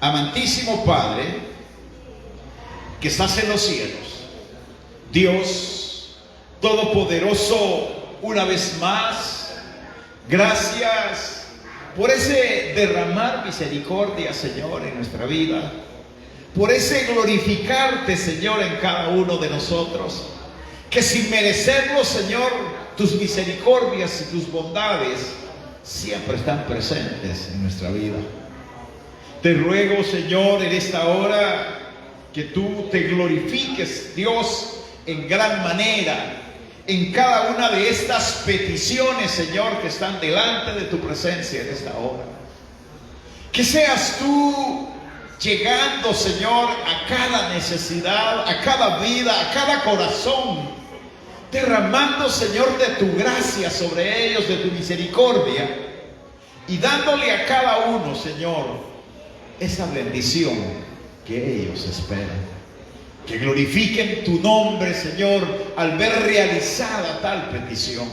Amantísimo Padre, que estás en los cielos, Dios Todopoderoso, una vez más, gracias por ese derramar misericordia, Señor, en nuestra vida, por ese glorificarte, Señor, en cada uno de nosotros, que sin merecerlo, Señor, tus misericordias y tus bondades siempre están presentes en nuestra vida. Te ruego, Señor, en esta hora, que tú te glorifiques, Dios, en gran manera, en cada una de estas peticiones, Señor, que están delante de tu presencia en esta hora. Que seas tú llegando, Señor, a cada necesidad, a cada vida, a cada corazón, derramando, Señor, de tu gracia sobre ellos, de tu misericordia, y dándole a cada uno, Señor, esa bendición que ellos esperan. Que glorifiquen tu nombre, Señor, al ver realizada tal petición.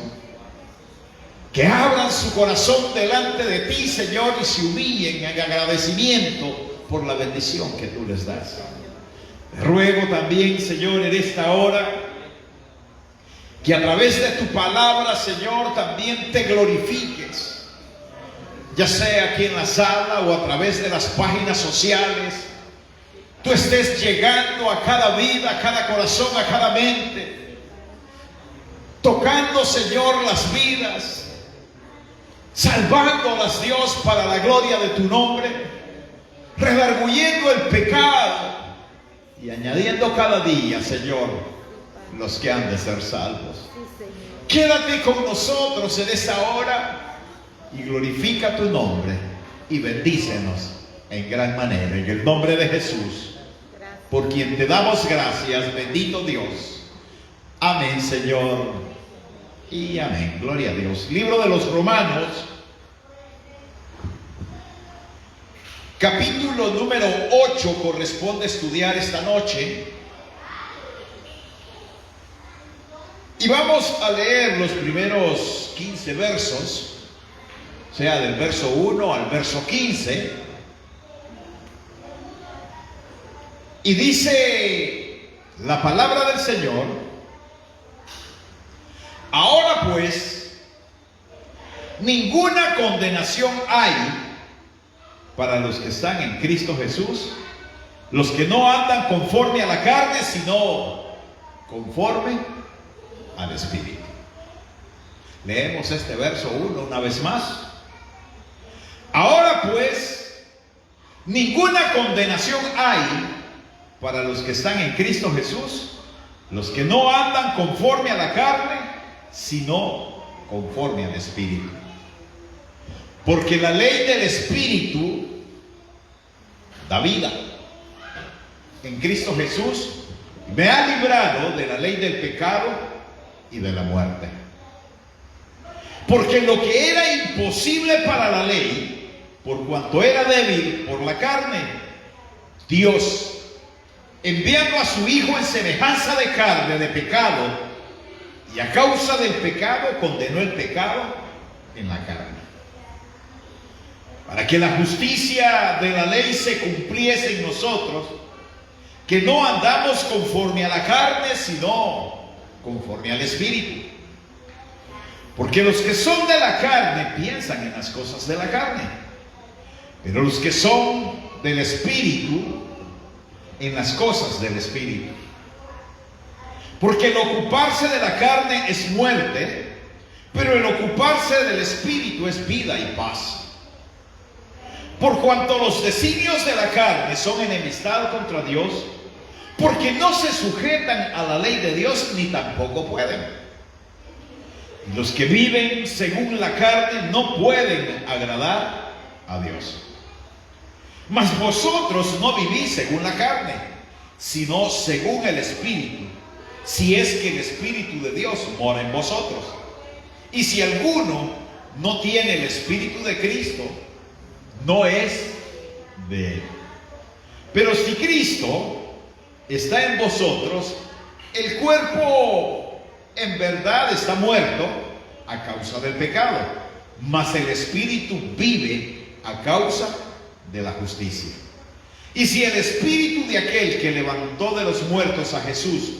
Que abran su corazón delante de ti, Señor, y se humillen en agradecimiento por la bendición que tú les das. Te ruego también, Señor, en esta hora, que a través de tu palabra, Señor, también te glorifiques. Ya sea aquí en la sala o a través de las páginas sociales, tú estés llegando a cada vida, a cada corazón, a cada mente, tocando, Señor, las vidas, salvándolas, Dios, para la gloria de tu nombre, redarguyendo el pecado y añadiendo cada día, Señor, los que han de ser salvos. Quédate con nosotros en esta hora y glorifica tu nombre y bendícenos en gran manera, en el nombre de Jesús, por quien te damos gracias, bendito Dios. Amén, Señor, y amén. Gloria a Dios. Libro de los Romanos, capítulo número 8 corresponde estudiar esta noche. Y vamos a leer los primeros 15 versos, o sea, del verso 1 al verso 15. Y dice la palabra del Señor: ahora pues, ninguna condenación hay para los que están en Cristo Jesús, los que no andan conforme a la carne, sino conforme al Espíritu. Leemos este verso 1 una vez más. Ahora pues, ninguna condenación hay para los que están en Cristo Jesús, los que no andan conforme a la carne, sino conforme al Espíritu. Porque la ley del Espíritu da vida en Cristo Jesús me ha librado de la ley del pecado y de la muerte. Porque lo que era imposible para la ley, por cuanto era débil por la carne, Dios, enviando a su Hijo en semejanza de carne, de pecado, y a causa del pecado condenó el pecado en la carne, para que la justicia de la ley se cumpliese en nosotros, que no andamos conforme a la carne, sino conforme al Espíritu. Porque los que son de la carne piensan en las cosas de la carne, pero los que son del Espíritu, en las cosas del Espíritu. Porque el ocuparse de la carne es muerte, pero el ocuparse del Espíritu es vida y paz. Por cuanto los designios de la carne son enemistad contra Dios, porque no se sujetan a la ley de Dios, ni tampoco pueden. Y los que viven según la carne no pueden agradar a Dios. Mas vosotros no vivís según la carne, sino según el Espíritu, si es que el Espíritu de Dios mora en vosotros. Y si alguno no tiene el Espíritu de Cristo, no es de él. Pero si Cristo está en vosotros, el cuerpo en verdad está muerto a causa del pecado, mas el Espíritu vive a causa de la justicia. Y si el espíritu de aquel que levantó de los muertos a Jesús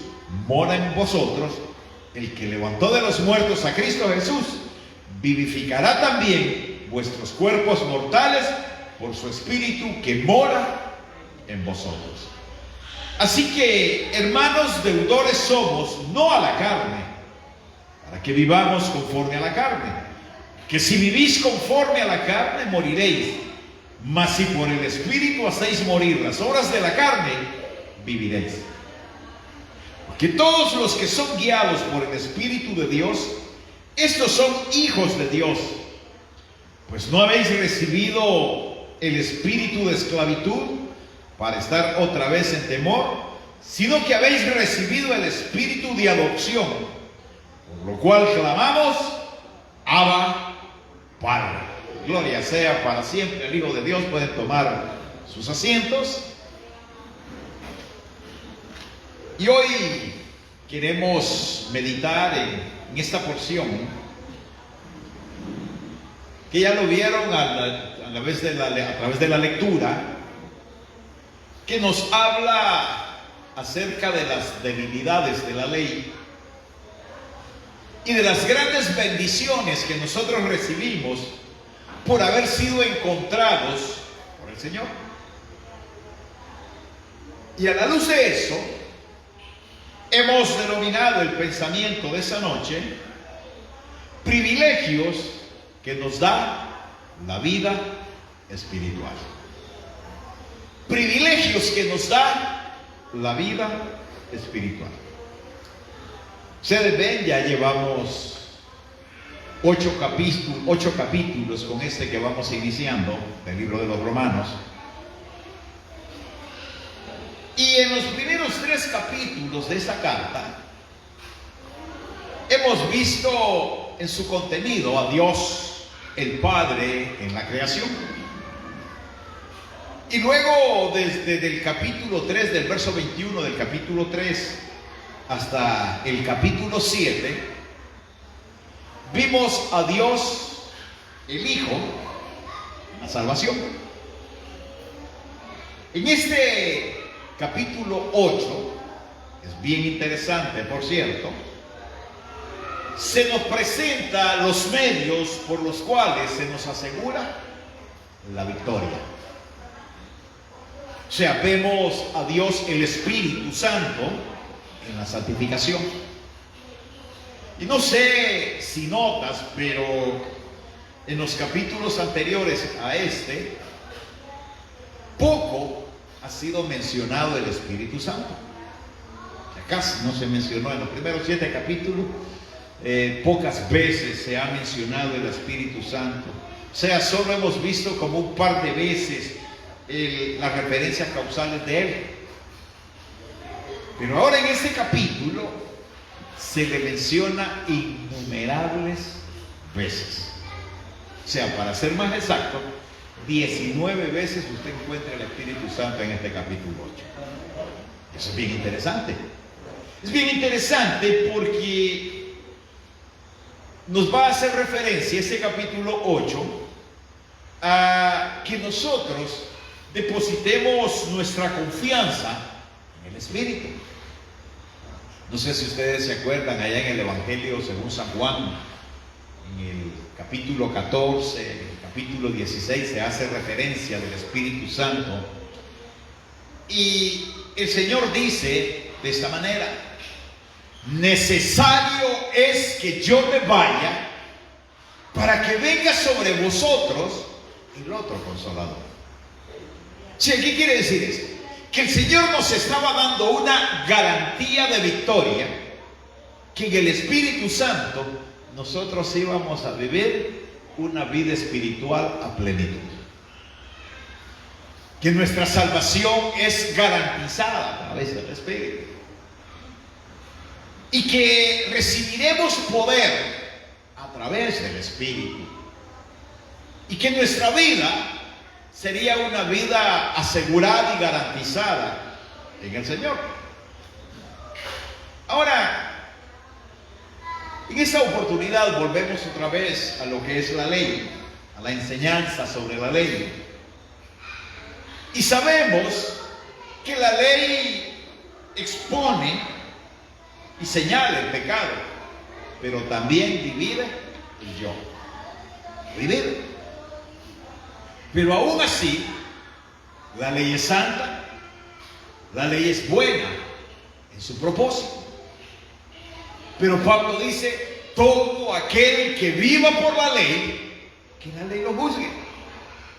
mora en vosotros, el que levantó de los muertos a Cristo Jesús vivificará también vuestros cuerpos mortales por su espíritu que mora en vosotros. Así que, hermanos, deudores somos, no a la carne, para que vivamos conforme a la carne. Que si vivís conforme a la carne, moriréis. Mas si por el Espíritu hacéis morir las obras de la carne, viviréis. Porque todos los que son guiados por el Espíritu de Dios, estos son hijos de Dios. Pues no habéis recibido el espíritu de esclavitud para estar otra vez en temor, sino que habéis recibido el espíritu de adopción, por lo cual clamamos, Abba, Padre. Gloria sea para siempre el Hijo de Dios. Pueden tomar sus asientos. Y hoy queremos meditar en esta porción, que ya lo vieron a través de la lectura, que nos habla acerca de las debilidades de la ley y de las grandes bendiciones que nosotros recibimos por haber sido encontrados por el Señor. Y a la luz de eso, hemos denominado el pensamiento de esa noche privilegios que nos da la vida espiritual. Privilegios que nos da la vida espiritual. Ustedes ven, ya llevamos 8 capítulos con este que vamos iniciando del libro de los Romanos. Y en los primeros 3 capítulos de esta carta hemos visto en su contenido a Dios, el Padre, en la creación. Y luego desde el capítulo 3, del verso 21 del capítulo 3 hasta el capítulo 7, vimos a Dios, el Hijo, la salvación. En este capítulo 8, es bien interesante, por cierto, se nos presenta los medios por los cuales se nos asegura la victoria. O sea, vemos a Dios, el Espíritu Santo, en la santificación. Y no sé si notas, pero en los capítulos anteriores a este, poco ha sido mencionado el Espíritu Santo. Casi no se mencionó en los primeros 7 capítulos. Pocas veces se ha mencionado el Espíritu Santo. O sea, solo hemos visto como un par de veces las referencias causales de Él. Pero ahora en este capítulo se le menciona innumerables veces. O sea, para ser más exacto, 19 veces usted encuentra el Espíritu Santo en este capítulo 8. Eso es bien interesante. Es bien interesante porque nos va a hacer referencia este capítulo 8 a que nosotros depositemos nuestra confianza en el Espíritu. No sé si ustedes se acuerdan allá en el Evangelio según San Juan, en el capítulo 14, en el capítulo 16 se hace referencia del Espíritu Santo. Y el Señor dice de esta manera: necesario es que yo me vaya para que venga sobre vosotros el otro Consolador. Sí, ¿qué quiere decir esto? Que el Señor nos estaba dando una garantía de victoria, que en el Espíritu Santo nosotros íbamos a vivir una vida espiritual a plenitud. Que nuestra salvación es garantizada a través del Espíritu. Y que recibiremos poder a través del Espíritu. Y que nuestra vida sería una vida asegurada y garantizada en el Señor. Ahora, en esta oportunidad volvemos otra vez a lo que es la ley, a la enseñanza sobre la ley. Y sabemos que la ley expone y señala el pecado, pero también divide el yo. Divide. Pero aún así, la ley es santa, la ley es buena en su propósito. Pero Pablo dice, todo aquel que viva por la ley, que la ley lo juzgue,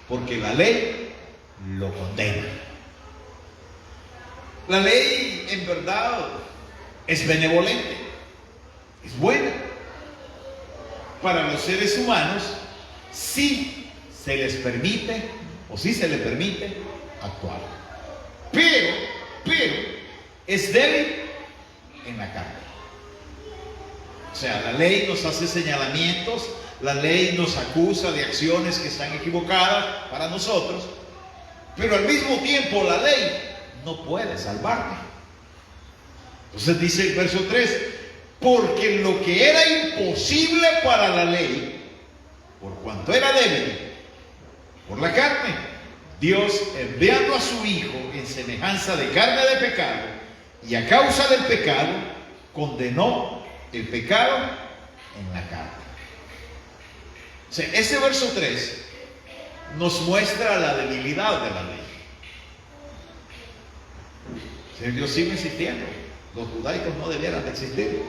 porque la ley lo condena. La ley en verdad es benevolente, es buena. Para los seres humanos, sí se les permite, o sí se les permite actuar. Pero es débil en la carne. O sea, la ley nos hace señalamientos, la ley nos acusa de acciones que están equivocadas para nosotros, pero al mismo tiempo la ley no puede salvarte. Entonces dice el verso 3, porque lo que era imposible para la ley, por cuanto era débil, por la carne, Dios, enviando a su Hijo en semejanza de carne de pecado, y a causa del pecado, condenó el pecado en la carne. O sea, ese verso 3 nos muestra la debilidad de la ley. O sea, Dios sigue insistiendo, los judaicos no debieran de existir,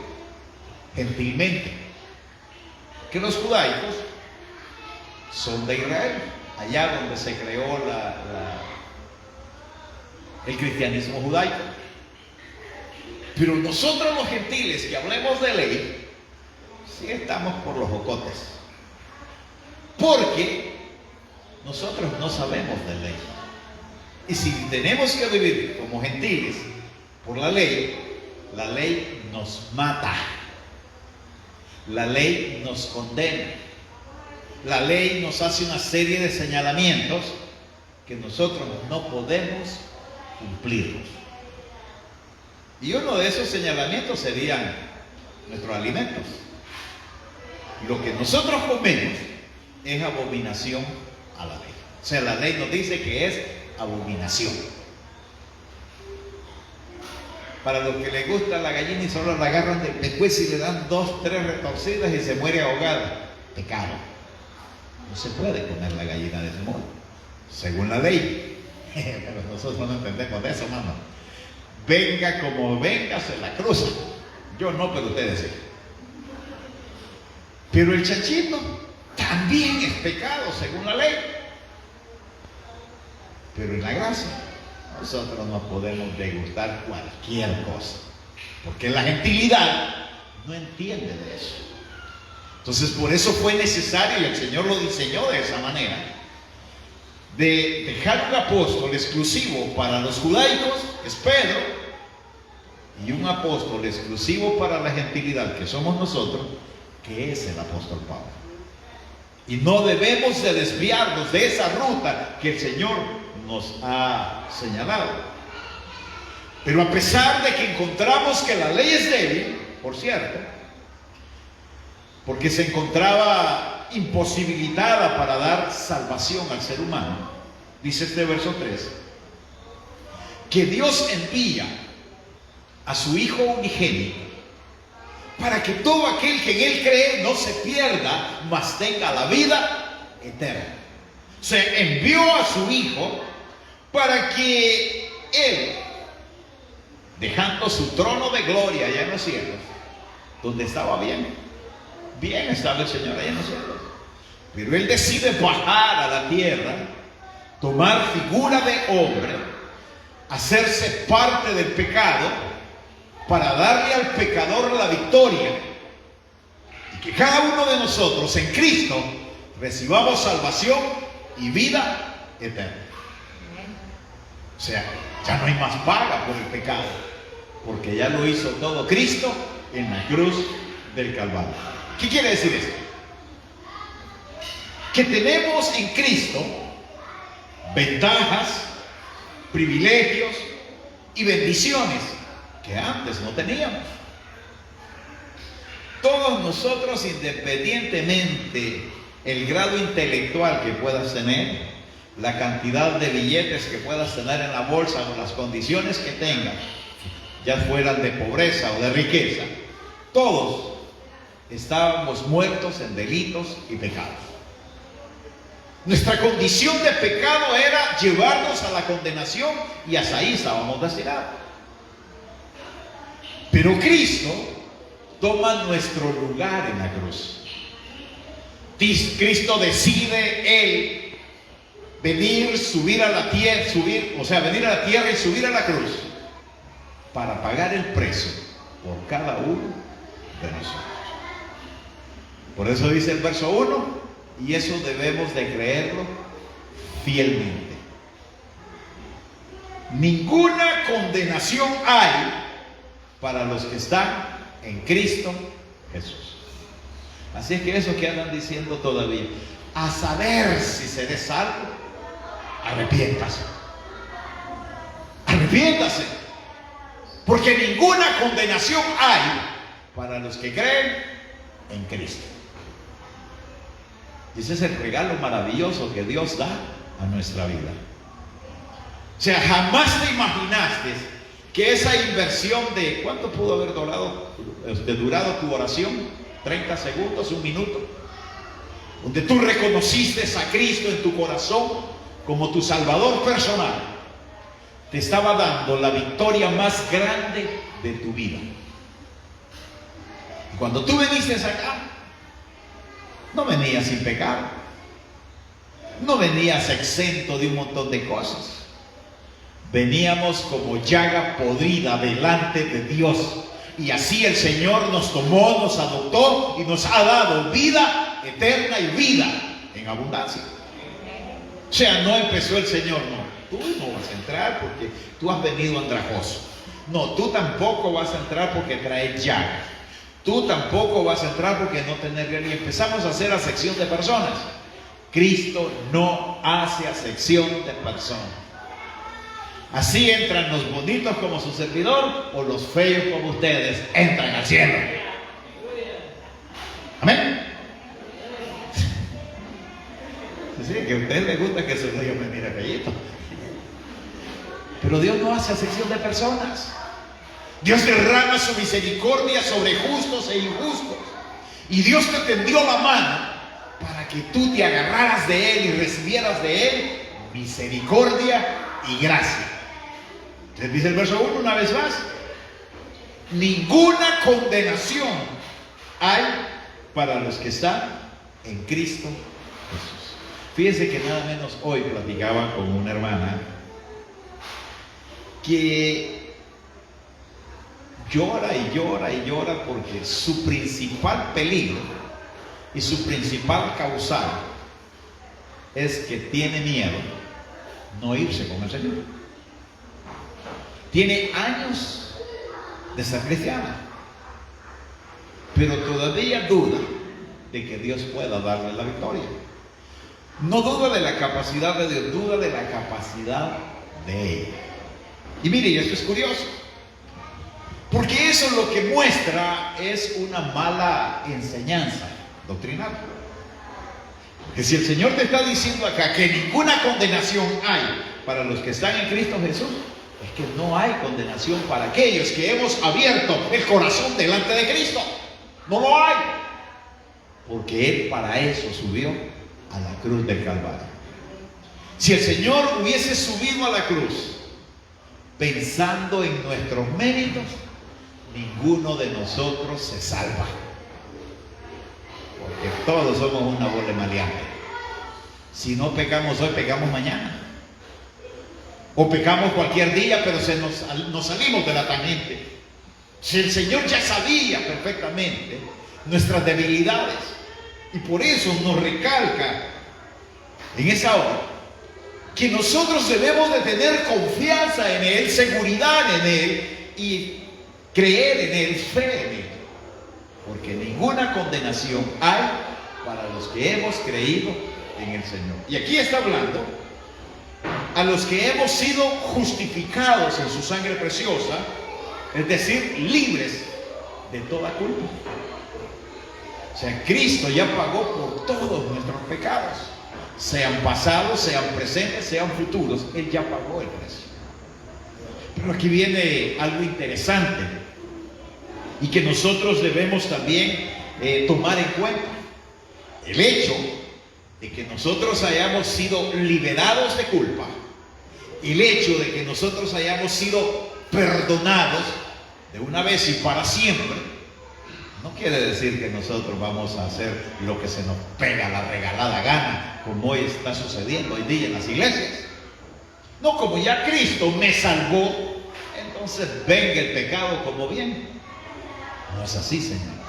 gentilmente, que los judaicos son de Israel, allá donde se creó el cristianismo judaico. Pero nosotros los gentiles que hablemos de ley, sí estamos por los jocotes, porque nosotros no sabemos de ley. Y si tenemos que vivir como gentiles por la ley nos mata, la ley nos condena, la ley nos hace una serie de señalamientos que nosotros no podemos cumplirlos. Y uno de esos señalamientos serían nuestros alimentos. Lo que nosotros comemos es abominación a la ley. O sea, la ley nos dice que es abominación. Para los que les gusta la gallina y solo la agarran del pescuezo y le dan 2, 3 retorcidas y se muere ahogada, pecado. No se puede comer la gallina de ese modo, según la ley. Pero nosotros no entendemos de eso, hermano. Venga como venga, se la cruza. Yo no, pero ustedes sí. Pero el chanchito también es pecado según la ley. Pero en la gracia, nosotros no podemos degustar cualquier cosa, porque la gentilidad no entiende de eso. Entonces, por eso fue necesario, y el Señor lo diseñó de esa manera, de dejar un apóstol exclusivo para los judaicos, es Pedro, y un apóstol exclusivo para la gentilidad, que somos nosotros, que es el apóstol Pablo. Y no debemos de desviarnos de esa ruta que el Señor nos ha señalado. Pero a pesar de que encontramos que la ley es débil, por cierto, porque se encontraba imposibilitada para dar salvación al ser humano, dice este verso 3, que Dios envía a su Hijo unigénito para que todo aquel que en Él cree no se pierda, mas tenga la vida eterna. Se envió a su Hijo para que Él, dejando su trono de gloria allá en los cielos, donde estaba bien estaba el Señor allá en los cielos, pero Él decide bajar a la tierra, tomar figura de hombre, hacerse parte del pecado, para darle al pecador la victoria, y que cada uno de nosotros en Cristo recibamos salvación y vida eterna. O sea, ya no hay más paga por el pecado, porque ya lo hizo todo Cristo en la cruz del Calvario. ¿Qué quiere decir esto? Que tenemos en Cristo ventajas, privilegios y bendiciones que antes no teníamos. Todos nosotros, independientemente el grado intelectual que puedas tener, la cantidad de billetes que puedas tener en la bolsa o las condiciones que tengas, ya fueran de pobreza o de riqueza, todos estábamos muertos en delitos y pecados. Nuestra condición de pecado era llevarnos a la condenación y hasta ahí estábamos destinados. Pero Cristo toma nuestro lugar en la cruz. Cristo decide Él venir, subir a la tierra, venir a la tierra y subir a la cruz para pagar el precio por cada uno de nosotros. Por eso dice el verso 1, y eso debemos de creerlo fielmente. Ninguna condenación hay para los que están en Cristo Jesús. Así es que eso que andan diciendo todavía, a saber si seré salvo, arrepiéntase. Arrepiéntase. Porque ninguna condenación hay para los que creen en Cristo. Y ese es el regalo maravilloso que Dios da a nuestra vida. O sea, jamás te imaginaste que esa inversión de ¿cuánto pudo haber durado tu oración? 30 segundos, un minuto, donde tú reconociste a Cristo en tu corazón como tu Salvador personal, te estaba dando la victoria más grande de tu vida. Y cuando tú viniste acá, no venías sin pecado, no venías exento de un montón de cosas. Veníamos como llaga podrida delante de Dios. Y así el Señor nos tomó, nos adoptó y nos ha dado vida eterna y vida en abundancia. O sea, no empezó el Señor, no, tú no vas a entrar porque tú has venido andrajoso. No, tú tampoco vas a entrar porque traes llagas. Tú tampoco vas a entrar porque no tenés real. Y empezamos a hacer acepción de personas. Cristo no hace acepción de personas. Así entran los bonitos como su servidor o los feos como ustedes entran al cielo. Amén. Sí, que a ustedes les gusta que su Dios me mire feíto. Pero Dios no hace acepción de personas. Dios derrama su misericordia sobre justos e injustos. Y Dios te tendió la mano para que tú te agarraras de Él y recibieras de Él misericordia y gracia. Les dice el verso 1 una vez más: ninguna condenación hay para los que están en Cristo Jesús. Fíjense que nada menos hoy platicaba con una hermana que llora y llora y llora porque su principal peligro y su principal causal es que tiene miedo no irse con el Señor. Tiene años de ser cristiana, pero todavía duda de que Dios pueda darle la victoria. No duda de la capacidad de Dios, duda de la capacidad de ella. Y mire, esto es curioso, porque eso lo que muestra es una mala enseñanza doctrinal. Que si el Señor te está diciendo acá que ninguna condenación hay para los que están en Cristo Jesús, es que no hay condenación para aquellos que hemos abierto el corazón delante de Cristo. No lo hay. Porque Él para eso subió a la cruz del Calvario. Si el Señor hubiese subido a la cruz pensando en nuestros méritos, ninguno de nosotros se salva. Porque todos somos una bola de maleante. Si no pecamos hoy, pecamos mañana. O pecamos cualquier día, pero nos salimos de la tangente. Si el Señor ya sabía perfectamente nuestras debilidades, y por eso nos recalca en esa hora que nosotros debemos de tener confianza en Él, seguridad en Él y creer en Él, fe en Él, porque ninguna condenación hay para los que hemos creído en el Señor. Y aquí está hablando a los que hemos sido justificados en su sangre preciosa, es decir, libres de toda culpa. O sea, Cristo ya pagó por todos nuestros pecados. sean pasados, sean presentes, sean futuros. Él ya pagó el precio. Pero aquí viene algo interesante y que nosotros debemos también tomar en cuenta. El hecho de que nosotros hayamos sido liberados de culpa, el hecho de que nosotros hayamos sido perdonados de una vez y para siempre, no quiere decir que nosotros vamos a hacer lo que se nos pega la regalada gana, como hoy está sucediendo hoy día en las iglesias. No, como ya Cristo me salvó, entonces venga el pecado como bien. No es así, Señor.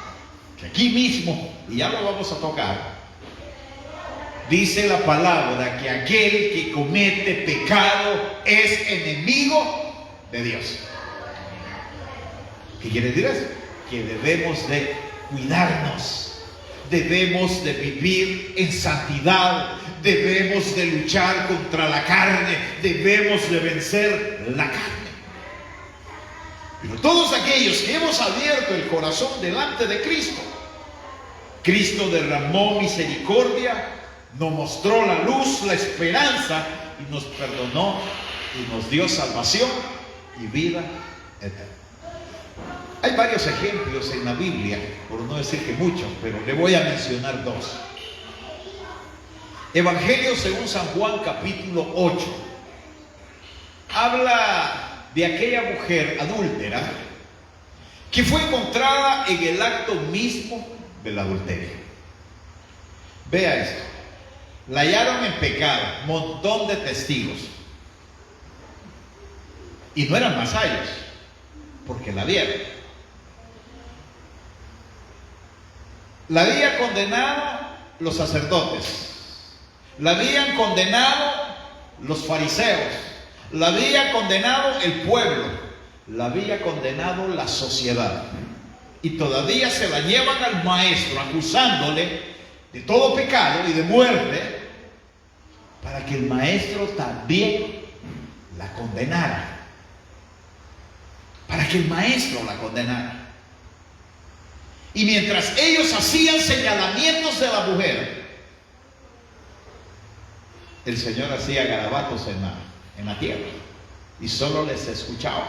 Que aquí mismo, y ya lo vamos a tocar, dice la palabra que aquel que comete pecado es enemigo de Dios. ¿Qué quiere decir eso? Que debemos de cuidarnos, debemos de vivir en santidad, debemos de luchar contra la carne, debemos de vencer la carne. Pero todos aquellos que hemos abierto el corazón delante de Cristo, Cristo derramó misericordia, nos mostró la luz, la esperanza, y nos perdonó y nos dio salvación y vida eterna. Hay varios ejemplos en la Biblia, por no decir que muchos, pero le voy a mencionar dos. Evangelio según San Juan, capítulo 8. Habla de aquella mujer adúltera que fue encontrada en el acto mismo del adulterio. Vea esto. La hallaron en pecado, montón de testigos. Y no eran vasallos, porque la vieron. La habían condenado los sacerdotes, la habían condenado los fariseos, la había condenado el pueblo, la había condenado la sociedad. Y todavía se la llevan al maestro acusándole de todo pecado y de muerte, para que el maestro también la condenara. Para que el maestro la condenara. Y mientras ellos hacían señalamientos de la mujer, el Señor hacía garabatos en la tierra y solo les escuchaba.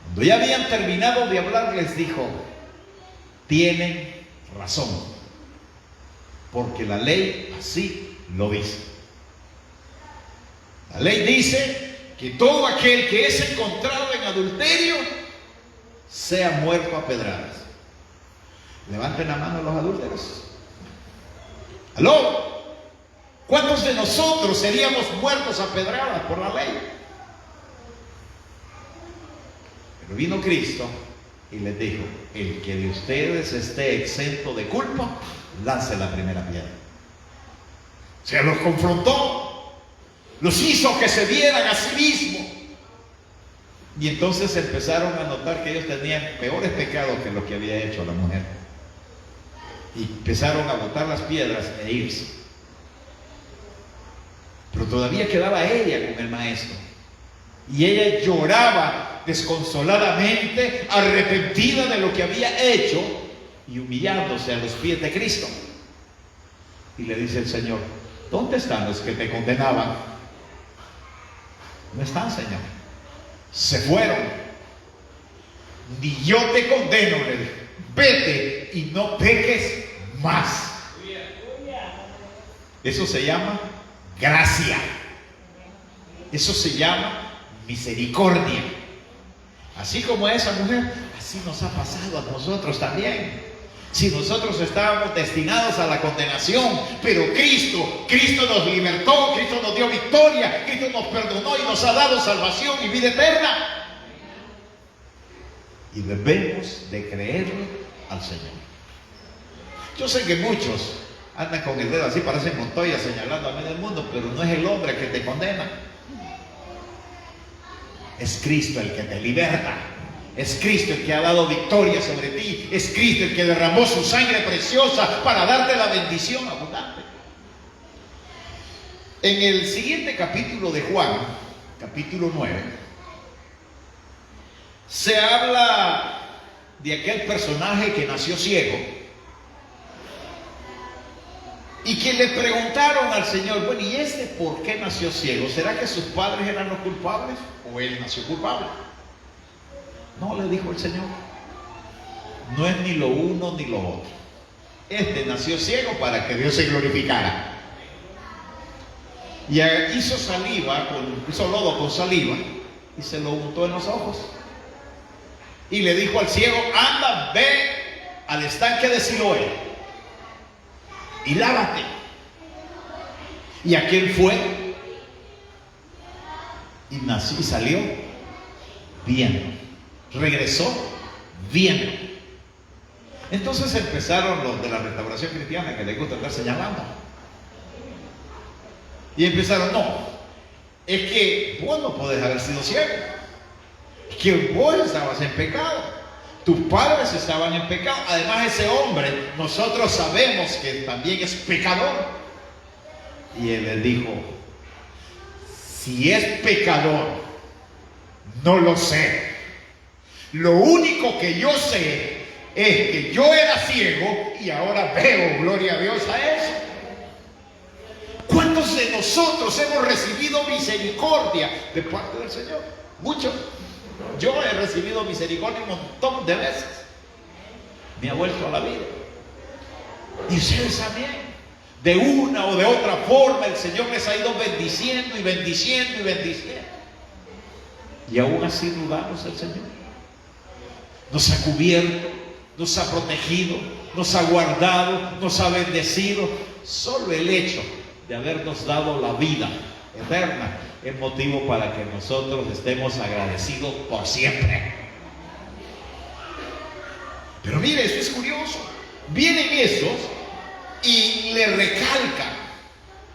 Cuando ya habían terminado de hablar, les dijo: tienen razón, porque la ley así lo dice. La ley dice que todo aquel que es encontrado en adulterio sea muerto a pedradas. Levanten la mano los adúlteros. ¿Aló? ¿Cuántos de nosotros seríamos muertos a pedradas por la ley? Pero vino Cristo y les dijo: el que de ustedes esté exento de culpa, lance la primera piedra. Se los confrontó, los hizo que se vieran a sí mismos. Y entonces empezaron a notar que ellos tenían peores pecados que los que había hecho la mujer. Y empezaron a botar las piedras e irse. Pero todavía quedaba ella con el maestro. Y ella lloraba desconsoladamente, arrepentida de lo que había hecho y humillándose a los pies de Cristo. Y le dice el Señor: ¿dónde están los que te condenaban? No están, Señor. Se fueron. Ni yo te condeno, le dijo. Vete y no peques más. Eso se llama gracia. Eso se llama misericordia. Así como a esa mujer, así nos ha pasado a nosotros también. Si nosotros estábamos destinados a la condenación, pero Cristo nos libertó, Cristo nos dio victoria, Cristo nos perdonó y nos ha dado salvación y vida eterna. Y debemos de creerle al Señor. Yo sé que muchos andan con el dedo así, parecen Montoya señalando a medio mundo, pero no es el hombre que te condena. Es Cristo el que te liberta. Es Cristo el que ha dado victoria sobre ti. Es Cristo el que derramó su sangre preciosa para darte la bendición abundante. En el siguiente capítulo de Juan, capítulo 9, se habla de aquel personaje que nació ciego Y que le preguntaron al Señor, bueno, ¿y este por qué nació ciego? ¿Será que sus padres eran los culpables o él nació culpable? No, le dijo el Señor, no es ni lo uno ni lo otro. Este nació ciego para que Dios se glorificara. Y hizo hizo lodo con saliva y se lo untó en los ojos. Y le dijo al ciego, anda, ve al estanque de Siloé y lávate. Y aquel fue y salió bien, regresó bien. Entonces empezaron los de la restauración cristiana, que les gusta estar señalando, y empezaron, no, es que vos no podés haber sido ciego, es que vos estabas en pecado, tus padres estaban en pecado, además ese hombre, nosotros sabemos que también es pecador. Y él les dijo, si es pecador, no lo sé. Lo único que yo sé es que yo era ciego y ahora veo, gloria a Dios a eso. ¿Cuántos de nosotros hemos recibido misericordia de parte del Señor? Muchos. Yo he recibido misericordia un montón de veces. Me ha vuelto a la vida. Y ustedes también. De una o de otra forma el Señor les ha ido bendiciendo y bendiciendo y bendiciendo. Y aún así dudamos del Señor. Nos ha cubierto, nos ha protegido, nos ha guardado, nos ha bendecido. Solo el hecho de habernos dado la vida eterna es motivo para que nosotros estemos agradecidos por siempre. Pero mire, esto es curioso. Vienen estos y le recalcan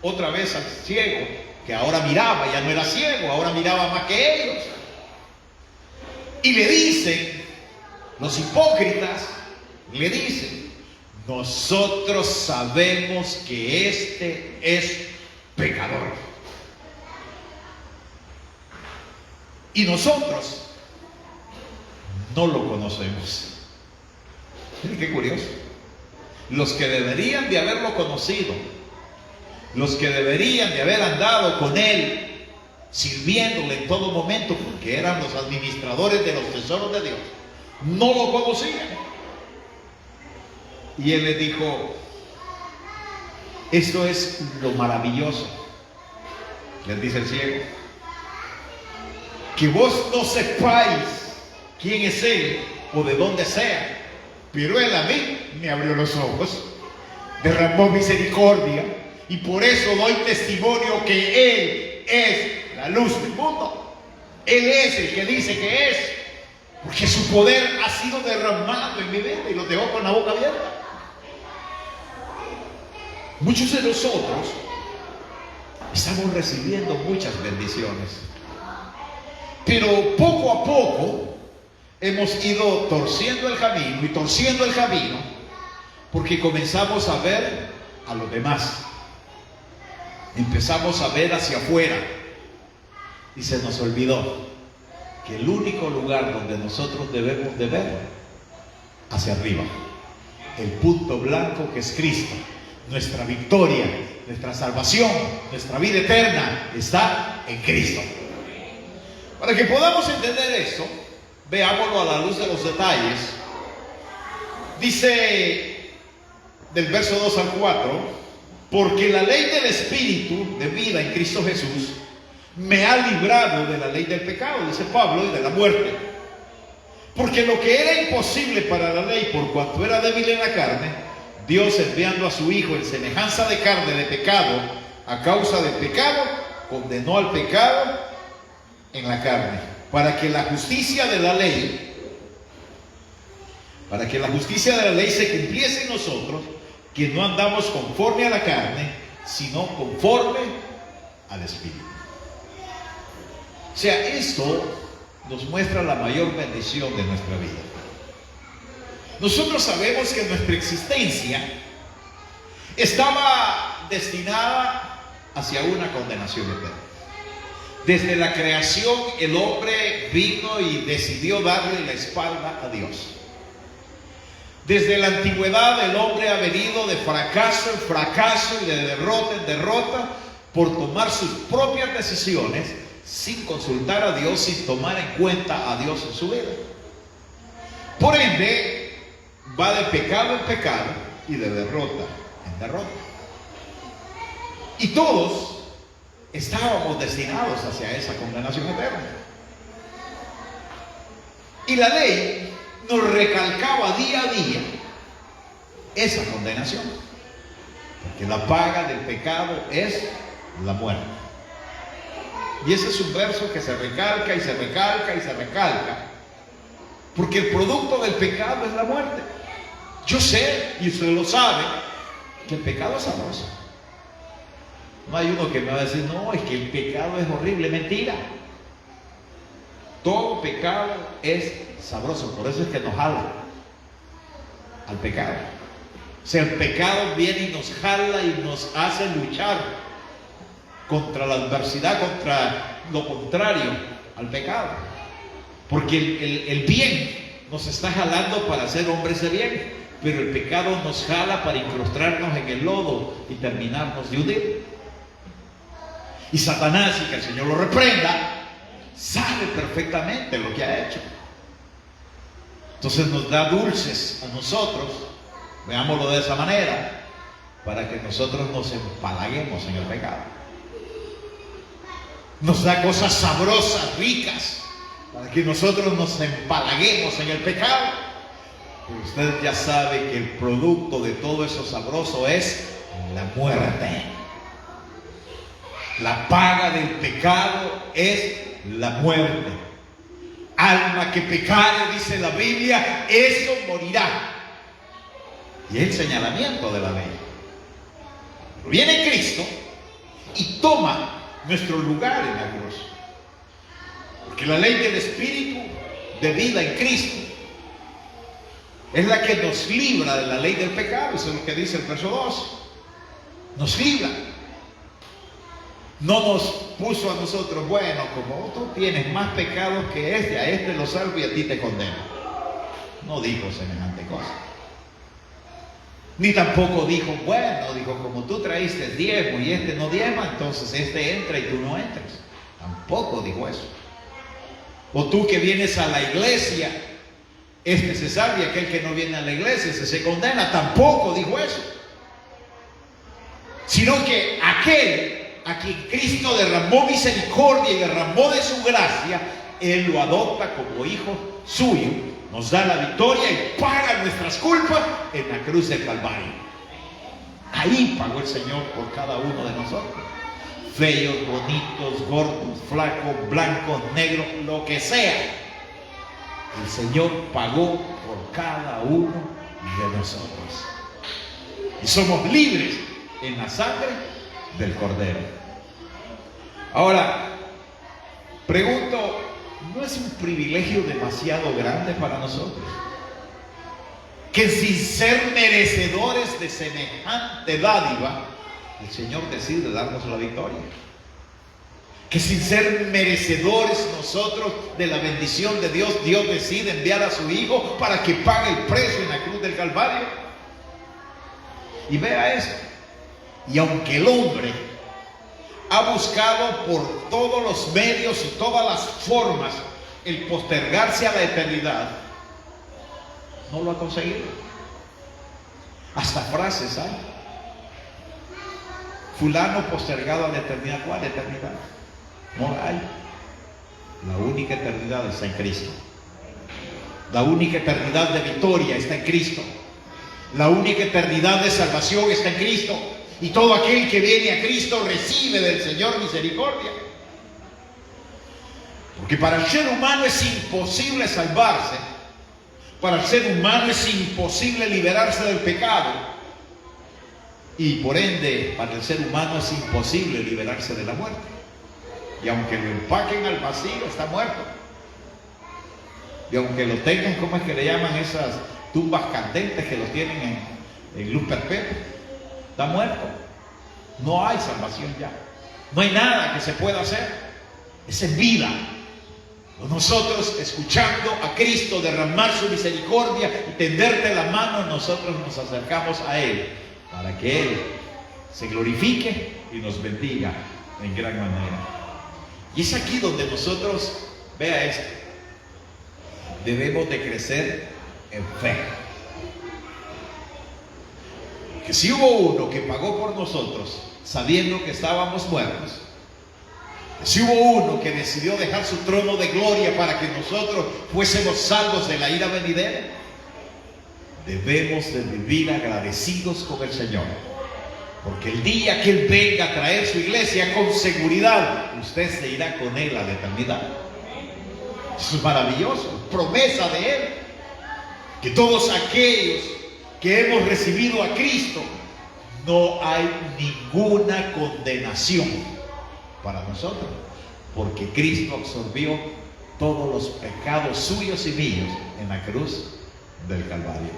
otra vez al ciego, que ahora miraba, ya no era ciego, ahora miraba más que ellos. Y le dicen, los hipócritas, le dicen, nosotros sabemos que este es pecador. Y nosotros no lo conocemos. Miren qué curioso. Los que deberían de haberlo conocido, los que deberían de haber andado con él, sirviéndole en todo momento, porque eran los administradores de los tesoros de Dios, no lo conocían. Y él les dijo, esto es lo maravilloso, les dice el ciego, que vos no sepáis quién es él o de dónde sea, pero él a mí me abrió los ojos, derramó misericordia, y por eso doy testimonio que él es la luz del mundo. Él es el que dice que es, porque su poder ha sido derramado en mi vida y lo dejó con la boca abierta. Muchos de nosotros estamos recibiendo muchas bendiciones, pero poco a poco hemos ido torciendo el camino y torciendo el camino, porque comenzamos a ver a los demás, empezamos a ver hacia afuera y se nos olvidó que el único lugar donde nosotros debemos de ver, hacia arriba, el punto blanco que es Cristo, nuestra victoria, nuestra salvación, nuestra vida eterna está en Cristo. Para que podamos entender esto, veámoslo a la luz de los detalles. Dice del verso 2 al 4, porque la ley del Espíritu de vida en Cristo Jesús me ha librado de la ley del pecado, dice Pablo, y de la muerte. Porque lo que era imposible para la ley, por cuanto era débil en la carne, Dios, enviando a su Hijo en semejanza de carne de pecado, a causa del pecado, condenó al pecado en la carne, para que la justicia de la ley se cumpliese en nosotros, que no andamos conforme a la carne, sino conforme al Espíritu. O sea, esto nos muestra la mayor bendición de nuestra vida. Nosotros sabemos que nuestra existencia estaba destinada hacia una condenación eterna. Desde la creación el hombre vino y decidió darle la espalda a Dios. Desde la antigüedad el hombre ha venido de fracaso en fracaso y de derrota en derrota por tomar sus propias decisiones sin consultar a Dios, sin tomar en cuenta a Dios en su vida. Por ende, va de pecado en pecado y de derrota en derrota. Y todos estábamos destinados hacia esa condenación eterna. Y la ley nos recalcaba día a día esa condenación, porque la paga del pecado es la muerte. Y ese es un verso que se recalca y se recalca y se recalca, porque el producto del pecado es la muerte. Yo sé, y usted lo sabe, que el pecado es sabroso. No hay uno que me va a decir, no, es que el pecado es horrible. Mentira. Todo pecado es sabroso, por eso es que nos jala al pecado. O sea, el pecado viene y nos jala y nos hace luchar contra la adversidad, contra lo contrario al pecado. Porque el bien nos está jalando para ser hombres de bien, pero el pecado nos jala para incrustarnos en el lodo y terminarnos de hundir. Y Satanás, y que el Señor lo reprenda, sabe perfectamente lo que ha hecho. Entonces nos da dulces a nosotros, veámoslo de esa manera, para que nosotros nos empalaguemos en el pecado. Nos da cosas sabrosas, ricas, para que nosotros nos empalaguemos en el pecado. Pero usted ya sabe que el producto de todo eso sabroso es la muerte. La paga del pecado es la muerte. Alma que pecare, dice la Biblia, eso morirá. Y es el señalamiento de la ley. Viene Cristo y toma nuestro lugar en la cruz. Porque la ley del Espíritu de vida en Cristo es la que nos libra de la ley del pecado. Eso es lo que dice el verso 2. Nos libra. No nos puso a nosotros, bueno, como tú tienes más pecados que a este lo salvo y a ti te condeno. No dijo semejante cosa. Ni tampoco dijo, bueno, dijo, como tú traíste diezmo y este no diezma, entonces este entra y tú no entras. Tampoco dijo eso. O tú que vienes a la iglesia, este se salva y aquel que no viene a la iglesia se condena. Tampoco dijo eso. Sino que aquel a quien Cristo derramó misericordia y derramó de su gracia, Él lo adopta como hijo suyo, nos da la victoria y paga nuestras culpas en la cruz del Calvario. Ahí pagó el Señor por cada uno de nosotros. Feos, bonitos, gordos, flacos, blancos, negros, lo que sea. El Señor pagó por cada uno de nosotros. Y somos libres en la sangre del Cordero. Ahora, pregunto, ¿no es un privilegio demasiado grande para nosotros? Que sin ser merecedores de semejante dádiva, el Señor decide darnos la victoria. Que sin ser merecedores nosotros de la bendición de Dios, Dios decide enviar a su Hijo para que pague el precio en la cruz del Calvario. Y vea eso. Y aunque el hombre ha buscado por todos los medios y todas las formas el postergarse a la eternidad, no lo ha conseguido. Hasta frases hay. Fulano postergado a la eternidad. ¿Cuál eternidad? No la hay. La única eternidad está en Cristo. La única eternidad de victoria está en Cristo. La única eternidad de salvación está en Cristo. Y todo aquel que viene a Cristo recibe del Señor misericordia. Porque para el ser humano es imposible salvarse. Para el ser humano es imposible liberarse del pecado. Y por ende, para el ser humano es imposible liberarse de la muerte. Y aunque lo empaquen al vacío, está muerto. Y aunque lo tengan, ¿cómo es que le llaman esas tumbas candentes que lo tienen en luz perpetua? Está muerto. No hay salvación ya. No hay nada que se pueda hacer. Es en vida. Nosotros, escuchando a Cristo derramar su misericordia y tenderte la mano, nosotros nos acercamos a Él para que Él se glorifique y nos bendiga en gran manera. Y es aquí donde nosotros, vea esto, debemos de crecer en fe. Que si hubo uno que pagó por nosotros sabiendo que estábamos muertos, si hubo uno que decidió dejar su trono de gloria para que nosotros fuésemos salvos de la ira venidera, debemos de vivir agradecidos con el Señor, porque el día que Él venga a traer su iglesia, con seguridad usted se irá con Él a la eternidad. Eso es maravilloso, promesa de Él, que todos aquellos que hemos recibido a Cristo, no hay ninguna condenación para nosotros, porque Cristo absorbió todos los pecados suyos y míos en la cruz del Calvario.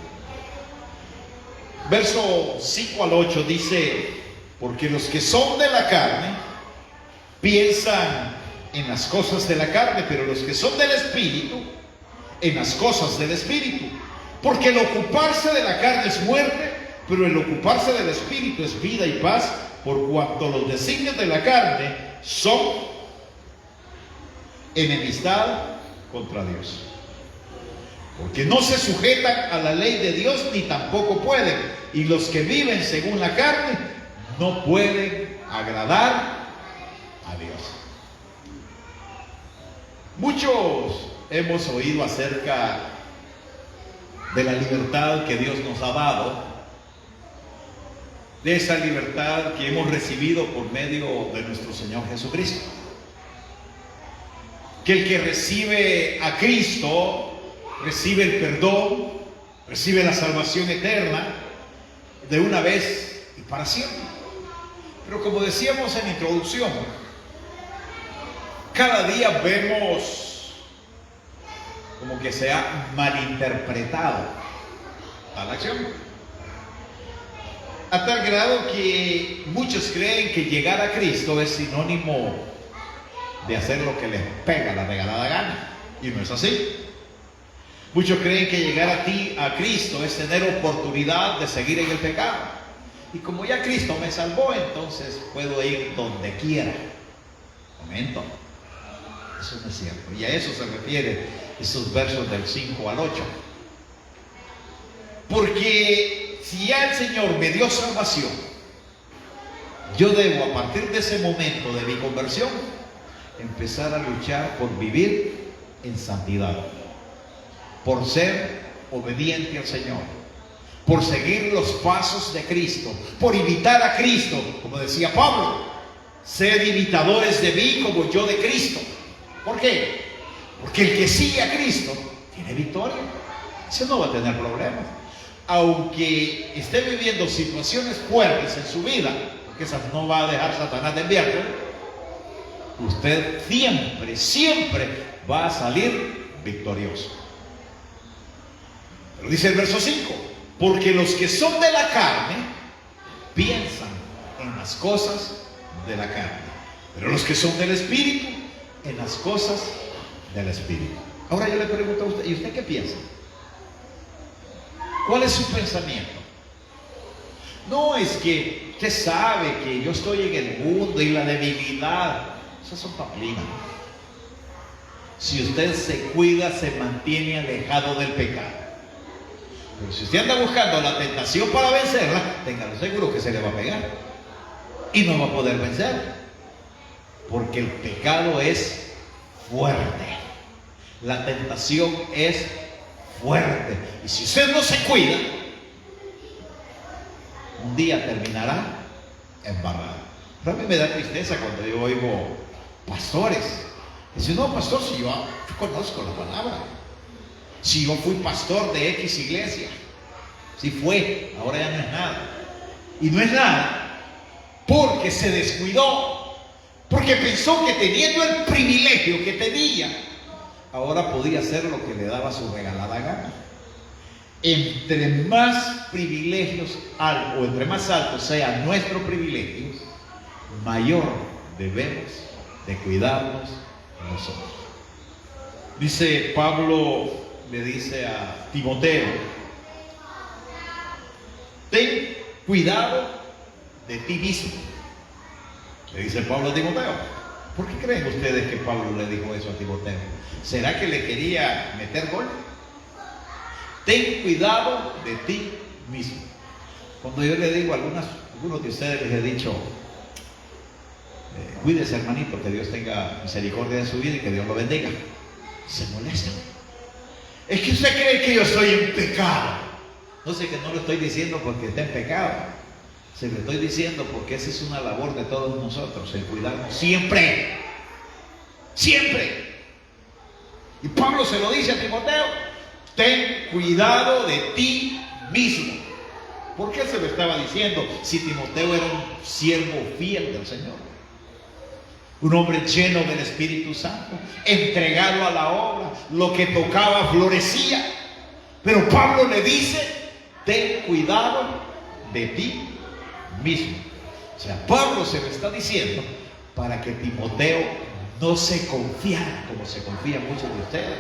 Verso 5 al 8 dice: porque los que son de la carne piensan en las cosas de la carne, pero los que son del Espíritu, en las cosas del Espíritu. Porque el ocuparse de la carne es muerte, pero el ocuparse del Espíritu es vida y paz, por cuanto los designios de la carne son enemistad contra Dios. Porque no se sujetan a la ley de Dios, ni tampoco pueden. Y los que viven según la carne no pueden agradar a Dios. Muchos hemos oído acerca de la libertad que Dios nos ha dado, de esa libertad que hemos recibido por medio de nuestro Señor Jesucristo. Que el que recibe a Cristo recibe el perdón, recibe la salvación eterna de una vez y para siempre. Pero como decíamos en la introducción, cada día vemos como que se ha malinterpretado tal acción, a tal grado que muchos creen que llegar a Cristo es sinónimo de hacer lo que les pega la regalada gana, y no es así. Muchos creen que llegar a Cristo es tener oportunidad de seguir en el pecado, y como ya Cristo me salvó, entonces puedo ir donde quiera. Momento, eso no es cierto, y a eso se refiere esos versos del 5 al 8. Porque si ya el Señor me dio salvación, yo debo, a partir de ese momento de mi conversión, empezar a luchar por vivir en santidad, por ser obediente al Señor, por seguir los pasos de Cristo, por imitar a Cristo, como decía Pablo: sed imitadores de mí como yo de Cristo. ¿Por qué? Porque el que sigue a Cristo tiene victoria, ese no va a tener problemas. Aunque esté viviendo situaciones fuertes en su vida, porque esas no va a dejar Satanás de enviarte, usted siempre va a salir victorioso. Pero dice el verso 5: porque los que son de la carne piensan en las cosas de la carne, pero los que son del Espíritu, en las cosas del Espíritu. Ahora yo le pregunto a usted: ¿y usted qué piensa? ¿Cuál es su pensamiento? No es que usted sabe que yo estoy en el mundo y la debilidad. Esas son paplinas. Si usted se cuida, se mantiene alejado del pecado. Pero si usted anda buscando la tentación para vencerla, téngalo seguro que se le va a pegar y no va a poder vencer, porque el pecado es fuerte, la tentación es fuerte, y si usted no se cuida, un día terminará embarrado. Pero a mí me da tristeza cuando yo oigo pastores dicen: no, pastor, si yo conozco la palabra, si yo fui pastor de X iglesia, si fue, ahora ya no es nada. Y no es nada porque se descuidó, porque pensó que teniendo el privilegio que tenía, ahora podía hacer lo que le daba su regalada gana. Entre más privilegios o entre más altos sean nuestros privilegios, mayor debemos de cuidarnos nosotros. Dice Pablo, le dice a Timoteo, ten cuidado de ti mismo. Le dice Pablo a Timoteo. ¿Por qué creen ustedes que Pablo le dijo eso a Timoteo? ¿Será que le quería meter gol? Ten cuidado de ti mismo. Cuando yo le digo a algunos de ustedes les he dicho, cuídese hermanito, que Dios tenga misericordia de su vida y que Dios lo bendiga. Se molestan. Es que usted cree que yo estoy en pecado. No sé, que no lo estoy diciendo porque está en pecado. Se lo estoy diciendo porque esa es una labor de todos nosotros, el cuidarnos siempre. Siempre. Y Pablo se lo dice a Timoteo, ten cuidado de ti mismo. ¿Por qué se lo estaba diciendo si Timoteo era un siervo fiel del Señor? Un hombre lleno del Espíritu Santo, entregado a la obra, lo que tocaba florecía. Pero Pablo le dice, ten cuidado de ti mismo. O sea, Pablo se lo está diciendo para que Timoteo no se confiara como se confían muchos de ustedes,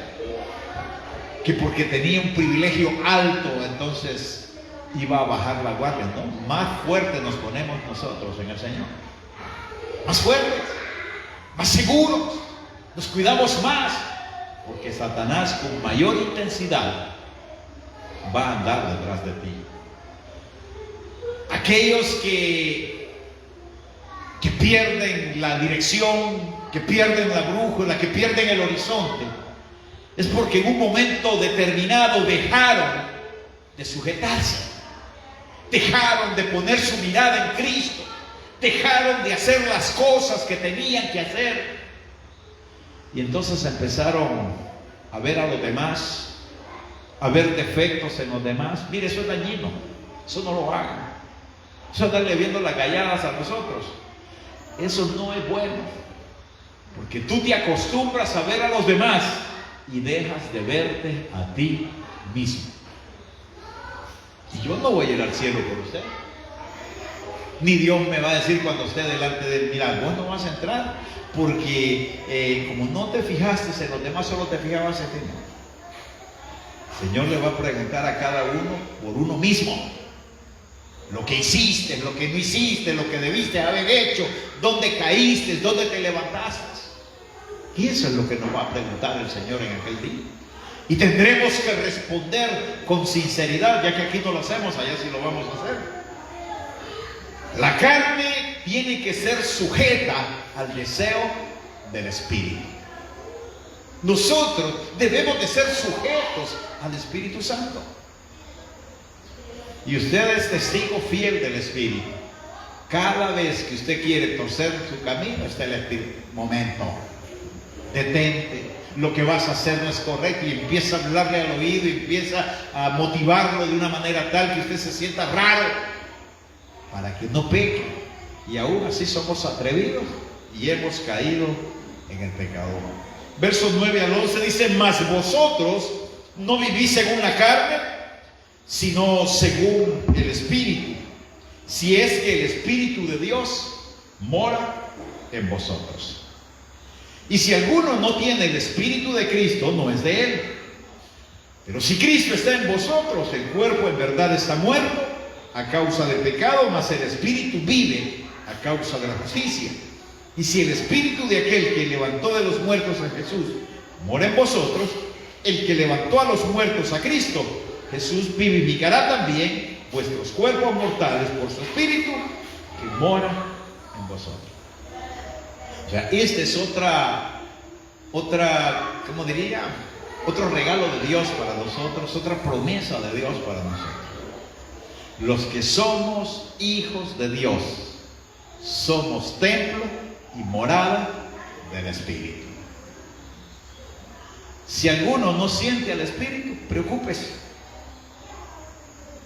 que porque tenía un privilegio alto entonces iba a bajar la guardia. No, más fuertes nos ponemos nosotros en el Señor, más fuertes, más seguros, nos cuidamos más, porque Satanás con mayor intensidad va a andar detrás de ti. Aquellos que pierden la dirección, que pierden la brújula, que pierden el horizonte, es porque en un momento determinado dejaron de sujetarse, dejaron de poner su mirada en Cristo, dejaron de hacer las cosas que tenían que hacer, y entonces empezaron a ver a los demás, a ver defectos en los demás. Mire, eso es dañino, eso no lo hagan. Eso es darle viendo las galladas a nosotros. Eso no es bueno, porque tú te acostumbras a ver a los demás y dejas de verte a ti mismo. Y yo no voy a ir al cielo por usted, ni Dios me va a decir cuando esté delante de él, mira, vos no vas a entrar porque como no te fijaste en los demás, solo te fijabas en ti. El Señor le va a preguntar a cada uno por uno mismo. Lo que hiciste, lo que no hiciste, lo que debiste haber hecho, dónde caíste, dónde te levantaste. Y eso es lo que nos va a preguntar el Señor en aquel día. Y tendremos que responder con sinceridad, ya que aquí no lo hacemos, allá sí lo vamos a hacer. La carne tiene que ser sujeta al deseo del Espíritu. Nosotros debemos de ser sujetos al Espíritu Santo. Y usted es testigo fiel del Espíritu. Cada vez que usted quiere torcer su camino, está el Espíritu. Momento, detente, lo que vas a hacer no es correcto, y empieza a hablarle al oído, y empieza a motivarlo de una manera tal que usted se sienta raro, para que no peque. Y aún así somos atrevidos y hemos caído en el pecado. Versos 9 al 11 dice, mas vosotros no vivís según la carne, sino según el Espíritu, si es que el Espíritu de Dios mora en vosotros. Y si alguno no tiene el Espíritu de Cristo, no es de él. Pero si Cristo está en vosotros, el cuerpo en verdad está muerto a causa del pecado, mas el Espíritu vive a causa de la justicia. Y si el Espíritu de aquel que levantó de los muertos a Jesús mora en vosotros, el que levantó a los muertos a Cristo, Jesús vivificará también vuestros cuerpos mortales por su Espíritu que mora en vosotros. O sea, este es ¿cómo diría? Otro regalo de Dios para nosotros, otra promesa de Dios para nosotros. Los que somos hijos de Dios, somos templo y morada del Espíritu. Si alguno no siente al Espíritu, preocúpese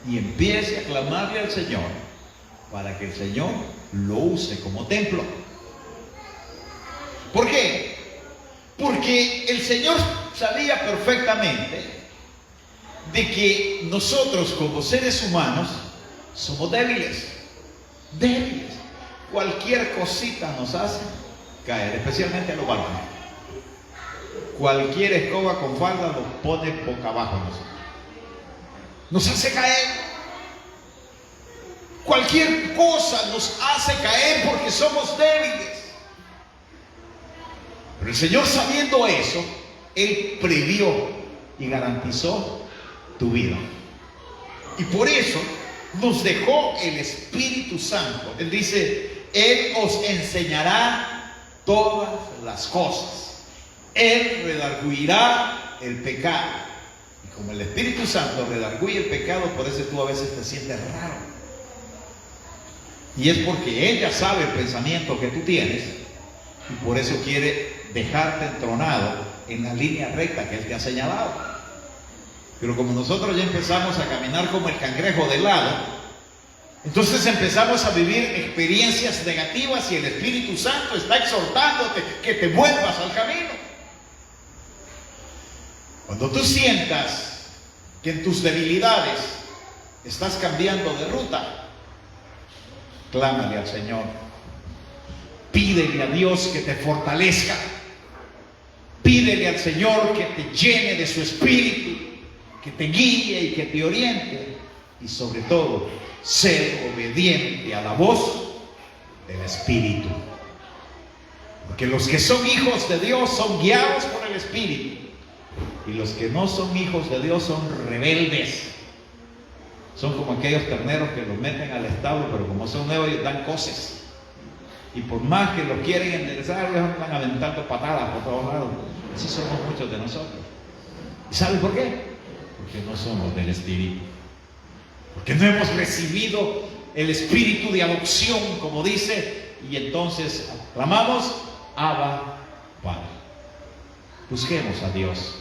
y empiece a clamarle al Señor para que el Señor lo use como templo. ¿Por qué? Porque el Señor sabía perfectamente de que nosotros como seres humanos somos débiles. Cualquier cosita nos hace caer, especialmente a los varones. cualquier escoba con falda nos pone boca abajo a nosotros. Nos hace caer. Cualquier cosa nos hace caer porque somos débiles. Pero el Señor, sabiendo eso, Él previó y garantizó tu vida. Y por eso nos dejó el Espíritu Santo. Él dice: Él os enseñará todas las cosas. Él redarguirá el pecado. Y como el Espíritu Santo redarguye el pecado, por eso tú a veces te sientes raro. Y es porque Él ya sabe el pensamiento que tú tienes, y por eso quiere dejarte entronado en la línea recta que Él te ha señalado. Pero como nosotros ya empezamos a caminar como el cangrejo de lado, entonces empezamos a vivir experiencias negativas, y el Espíritu Santo está exhortándote que te vuelvas al camino. Cuando tú sientas que en tus debilidades estás cambiando de ruta, clámale al Señor. Pídele a Dios que te fortalezca. Pídele al Señor que te llene de su Espíritu, que te guíe y que te oriente. Y sobre todo, ser obediente a la voz del Espíritu. Porque los que son hijos de Dios son guiados por el Espíritu. Y los que no son hijos de Dios son rebeldes. Son como aquellos terneros que los meten al establo, pero como son nuevos, ellos dan coces. Y por más que los quieren enderezar, ellos están aventando patadas por todos lados. Así somos muchos de nosotros. ¿Y saben por qué? Porque no somos del Espíritu. Porque no hemos recibido el Espíritu de adopción, como dice, y entonces clamamos: Abba, Padre. Busquemos a Dios.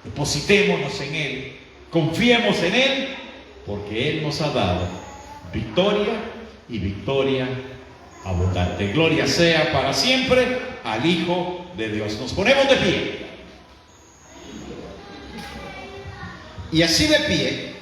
Depositémonos en Él. Confiemos en Él, porque Él nos ha dado victoria y victoria abundante. Gloria sea para siempre al Hijo de Dios. Nos ponemos de pie. Y así de pie